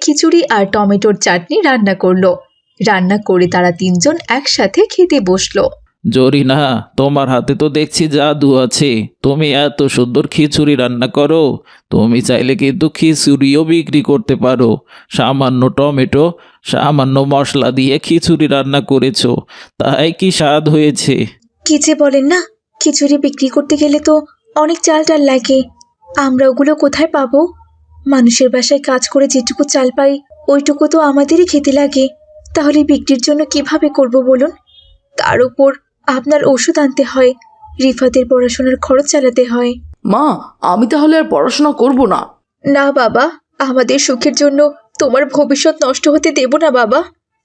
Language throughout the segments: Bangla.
খিচুড়ি আর টমেটোর চাটনি রান্না করলো। রান্না করে তারা তিনজন একসাথে খেতে বসলো। জরিনা, তোমার হাতে তো দেখছি জাদু আছে। তুমি এত সুন্দর খিচুড়ি রান্না করো। তুমি চাইলে কিন্তু খিচুড়িও বিক্রি করতে পারো। সামান্য টমেটো, সামান্য মশলা দিয়ে খিচুড়ি রান্না করেছো, তাই কি স্বাদ হয়েছে। কি যে বলেন না, খিচুড়ি বিক্রি করতে গেলে তো অনেক চাল টাল লাগে। আমরা ওগুলো কোথায় পাবো? মানুষের বাসায় কাজ করে যেটুকু চাল পাই ওইটুকু তো আমাদেরই খেতে লাগে। তাহলে বিক্রির জন্য কিভাবে করব বলুন? তার উপর আপনার ওষুধ আনতে হয়, রিফাতের পড়াশোনার খরচ চালাতে হয়। মা, আমি তাহলে আর পড়াশোনা করব না। না বাবা, আমাদের সুখের জন্য তোমার ভবিষ্যৎ নষ্ট হতে দেব না বাবা।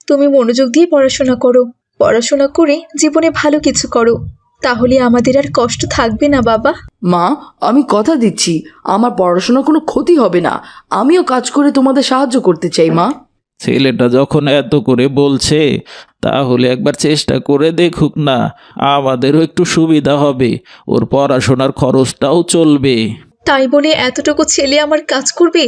তুমি মনোযোগ দিয়ে পড়াশোনা করো, পড়াশোনা করে জীবনে ভালো কিছু করো, তাহলে আমাদের আর কষ্ট থাকবে না বাবা। মা, আমি কথা দিচ্ছি আমার পড়াশোনা কোনো ক্ষতি হবে না। আমিও কাজ করে তোমাদের সাহায্য করতে চাই মা। ছেলেটা যখন এত করে বলছে, তাহলে একবার চেষ্টা করে দেখুক না। আমাদেরও একটু সুবিধা হবে, ওর পড়াশোনার খরচটাও চলবে। তাই বলে এতটুকু ছেলে আমার কাজ করবে?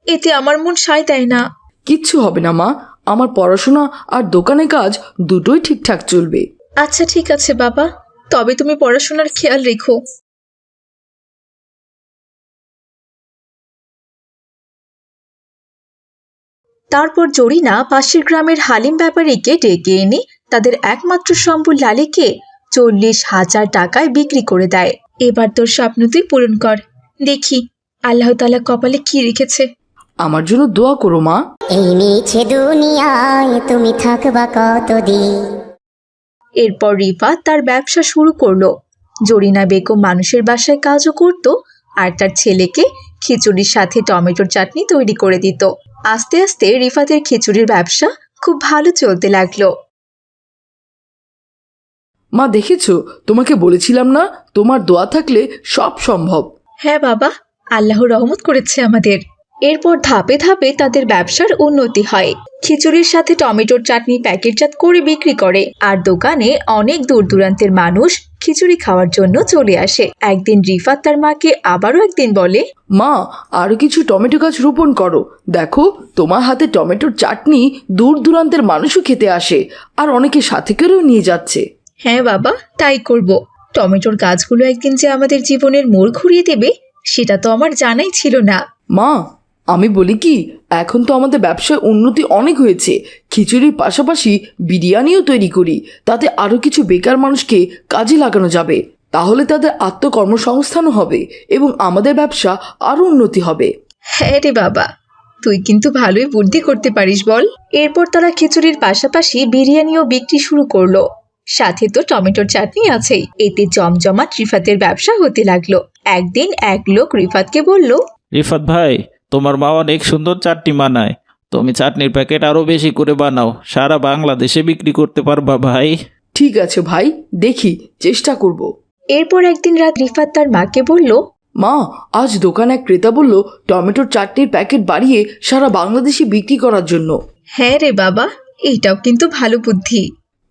এতে আমার মন সায় দেয় না। কিচ্ছু হবে না মা, আমার পড়াশোনা আর দোকানে কাজ দুটোই ঠিকঠাক চলবে। আচ্ছা ঠিক আছে বাবা, তবে তুমি পড়াশোনার খেয়াল রেখো। তারপর জরিনা পাশের গ্রামের হালিম ব্যাপারীকে ডেকে এনে তাদের একমাত্র সম্বল লালিকে 40,000 টাকায় বিক্রি করে দেয়। এবার তোর স্বপ্ন তুই পূরণ কর, দেখি আল্লাহ তাআলা কপালে কি রেখেছে। আমার জন্য দোয়া করো মা। এই মিছে দুনিয়ায় তুমি থাকবা কতদিন। এরপর রিফাত তার ব্যবসা শুরু করলো। জরিনা বেগম মানুষের বাসায় কাজও করত আর তার ছেলেকে খিচুড়ির সাথে টমেটোর চাটনি তৈরি করে দিত। আস্তে আস্তে রিফাতের খিচুড়ির ব্যবসা খুব ভালো চলতে লাগলো। মা, দেখেছো, তোমাকে বলেছিলাম না, তোমার দোয়া থাকলে সব সম্ভব। হ্যাঁ বাবা, আল্লাহ রহমত করেছে আমাদের। এরপর ধাপে ধাপে তাদের ব্যবসার উন্নতি হয়। খিচুড়ির সাথে টমেটোর চাটনি প্যাকেটজাত করে বিক্রি করে আর দোকানে অনেক দূর দূরান্তের মানুষ খিচুড়ি খাওয়ার জন্য চলে আসে। একদিন রিফাত তার মাকে আবারও একদিন বলে, মা, আরো কিছু টমেটো গাছ রোপণ করো। দেখো, তোমার হাতে টমেটোর চাটনি দূর দূরান্তের মানুষও খেতে আসে আর অনেকে সাথে করেও নিয়ে যাচ্ছে। হ্যাঁ বাবা, তাই করব। টমেটোর গাছগুলো একদিন যে আমাদের জীবনের মোড় ঘুরিয়ে দেবে সেটা তো আমার জানাই ছিল না। মা, আমি বলি কি, এখন তো আমাদের ব্যবসায় উন্নতি অনেক হয়েছে। খিচুড়ির পাশাপাশি বিরিয়ানিও তৈরি করি, তাতে আরো কিছু বেকার মানুষকে কাজে লাগানো যাবে। তাহলে তাদের আত্মকর্মসংস্থানও হবে এবং আমাদের ব্যবসা আরো উন্নতি হবে। হ্যাঁ রে বাবা, তুই কিন্তু ভালোই বুদ্ধি করতে পারিস বল। এরপর তারা খিচুড়ির পাশাপাশি বিরিয়ানিও বিক্রি শুরু করলো। সাথে তো টমেটোর চাটনি আছেই। এতে জমজমাট রিফাতের ব্যবসা হতে লাগলো। একদিন এক লোক রিফাতকে বলল, রিফাত ভাই, তোমার মা অনেক সুন্দর চাটনি বানায়। তুমি চাটনির প্যাকেট আরো বেশি করে বানাও, সারা বাংলাদেশে বিক্রি করতে পারবা ভাই। ঠিক আছে ভাই, দেখি চেষ্টা করব। এরপর একদিন রাত রিফাত তার মাকে বলল, মা, আজ দোকানে এক ক্রেতা বলল টমেটোর চাটনির প্যাকেট বাড়িয়ে সারা বাংলাদেশে বিক্রি করার জন্য। হ্যাঁ রে বাবা, এইটাও কিন্তু ভালো বুদ্ধি।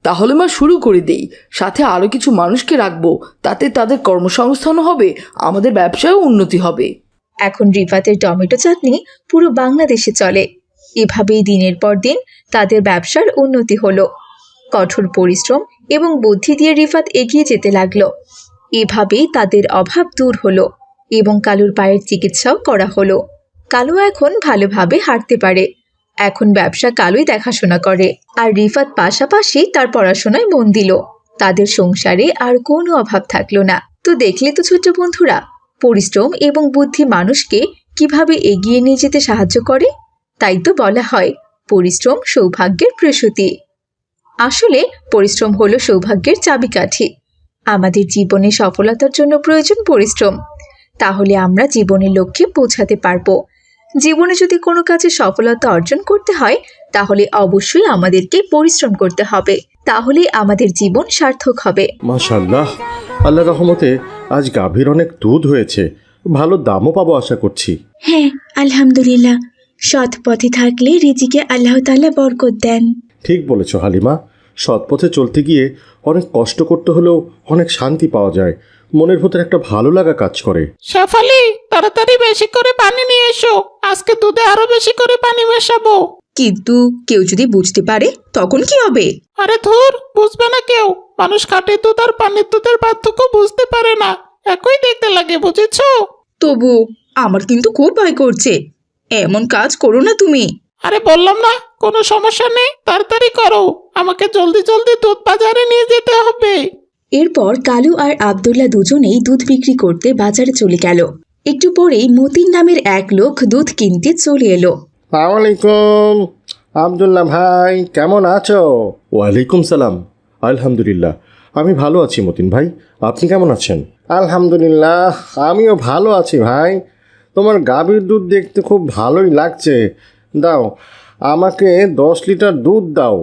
তাহলে মা শুরু করে দেই, সাথে আরো কিছু মানুষকে রাখবো, তাতে তাদের কর্মসংস্থানও হবে, আমাদের ব্যবসায়ও উন্নতি হবে। এখন রিফাতের টমেটো চাটনি পুরো বাংলাদেশে চলে। এভাবেই দিনের পর দিন তাদের ব্যবসার উন্নতি হলো। কঠোর পরিশ্রম এবং বুদ্ধি দিয়ে রিফাত এগিয়ে যেতে লাগলো। এভাবেই তাদের অভাব দূর হলো এবং কালুর পায়ের চিকিৎসাও করা হলো। কালু এখন ভালোভাবে হাঁটতে পারে। এখন ব্যবসা কালুই দেখাশোনা করে আর রিফাত পাশাপাশি তার পড়াশোনায় মন দিল। তাদের সংসারে আর কোনো অভাব থাকলো না। তো দেখলে তো ছোট্ট বন্ধুরা, পরিশ্রম এবং বুদ্ধি মানুষকে কিভাবে এগিয়ে নিয়ে যেতে সাহায্য করে। তাই তো বলা হয় পরিশ্রম সৌভাগ্যের প্রসূতি। আসলে পরিশ্রম হলো সৌভাগ্যের চাবিকাঠি। আমাদের জীবনে সফলতার জন্য প্রয়োজন পরিশ্রম, তাহলে আমরা জীবনের লক্ষ্যে পৌঁছাতে পারবো। জীবনে যদি কোনো কাজে সফলতা অর্জন করতে হয় তাহলে অবশ্যই আমাদেরকে পরিশ্রম করতে হবে, তাহলে আমাদের জীবন সার্থক হবে। মাশাআল্লাহ, আল্লাহ রহমতে আজ গাভীর অনেক দুধ হয়েছে, ভালো দামও পাবো আশা করছি। হ্যাঁ আলহামদুলিল্লাহ, সৎ পথে থাকলে রিজিকে আল্লাহ তাআলা বরকত দেন। ঠিক বলেছ হালিমা, সৎপথে চলতে গিয়ে অনেক কষ্ট করতে হলেও অনেক শান্তি পাওয়া যায়, মনের ভেতর একটা ভালো লাগা কাজ করে। শেফালি, তাড়াতাড়ি বেশি করে পানি নিয়ে এসো, আজকে দুধে আরো বেশি করে পানি মেশাবো। কিন্তু কেউ যদি বুঝতে পারে তখন কি হবে? আরে ধুর, বুঝবে না কেউ। মানুষ খাঁটি দুধ আর পানির দুধের পার্থক্য বুঝতে পারে না, একই দেখতে লাগে, বুঝেছো? তবু আমার কিন্তু খুব ভয় করছে, এমন কাজ করো না তুমি। আরে বললাম না, কোনো সমস্যা নেই, তাড়াতাড়ি করো, আমাকে জলদি জলদি দুধ বাজারে নিয়ে যেতে হবে। এরপর কালু আর আব্দুল্লাহ দুজনেই দুধ বিক্রি করতে বাজারে চলে গেল। একটু পরেই মতিন নামের এক লোক দুধ কিনতে চলে এলো। আসসালামু আলাইকুম, আব্দুল্লাহ ভাই, কেমন আছো? ওয়ালাইকুম সালাম। আলহামদুলিল্লাহ, আমি ভালো আছি মতিন ভাই, আপনি কেমন আছেন? আলহামদুলিল্লাহ, আমিও ভালো আছি ভাই। তোমার গাভীর দুধ দেখতে খুব ভালোই লাগছে। দাও, আমাকে 10 লিটার দুধ দাও,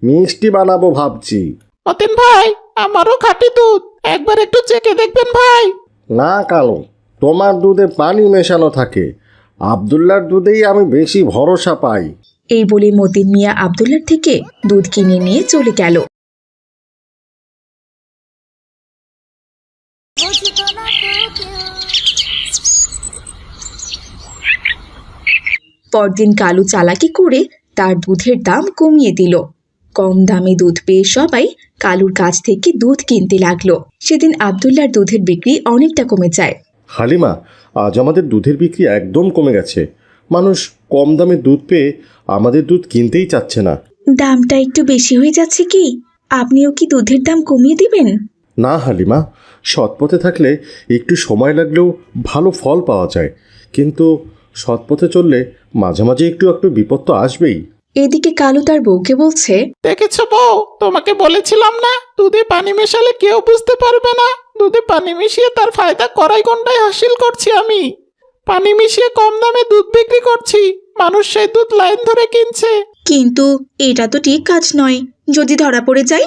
মিষ্টি বানাবো ভাবছি। মতিন ভাই, আমারও খাঁটি দুধ, একবার একটু চেখে দেখবেন ভাই। না কালো, তোমার দুধে পানি মেশানো থাকে, আব্দুল্লাহর দুধেই আমি বেশি ভরসা পাই। এই বলে মতিন মিয়া আব্দুল্লাহর থেকে দুধ কিনে নিয়ে চলে গেল। পরদিন কালু চালাকি করে তার দুধের দাম কমিয়ে দিল। কম দামে দুধ পেয়ে সবাই কালুর কাছ থেকে দুধ কিনতে লাগলো। সেদিন আব্দুল্লাহর দুধের বিক্রি অনেকটা কমে যায়। হালিমা, আজ আমাদের দুধের বিক্রি একদম কমে গেছে। মানুষ কম দামে দুধ পেয়ে আমাদের দুধ কিনতেই চাচ্ছে না। দামটা একটু বেশি হয়ে যাচ্ছে কি? আপনিও কি দুধের দাম কমিয়ে দিবেন? না হালিমা, সৎপথে থাকলে একটু সময় লাগলেও ভালো ফল পাওয়া যায়, কিন্তু সৎপথে চললে মাঝে মাঝে একটু একটু বিপদ তো আসবেই। এদিকে কালু তার বউকে বলছে, দেখেছো বউ, তোমাকে বলেছিলাম না, দুধে পানি মেশালে কেউ বুঝতে পারবে না। দুধে পানি মিশিয়ে তার ফায়দা কড়াই গন্ডায় হাসিল করছি আমি। পানি মিশিয়ে কম দামে দুধ বিক্রি করছি, মানুষ সেই দুধ লাইন ধরে কিনছে। কিন্তু এটা তো ঠিক কাজ নয়, যদি ধরা পড়ে যায়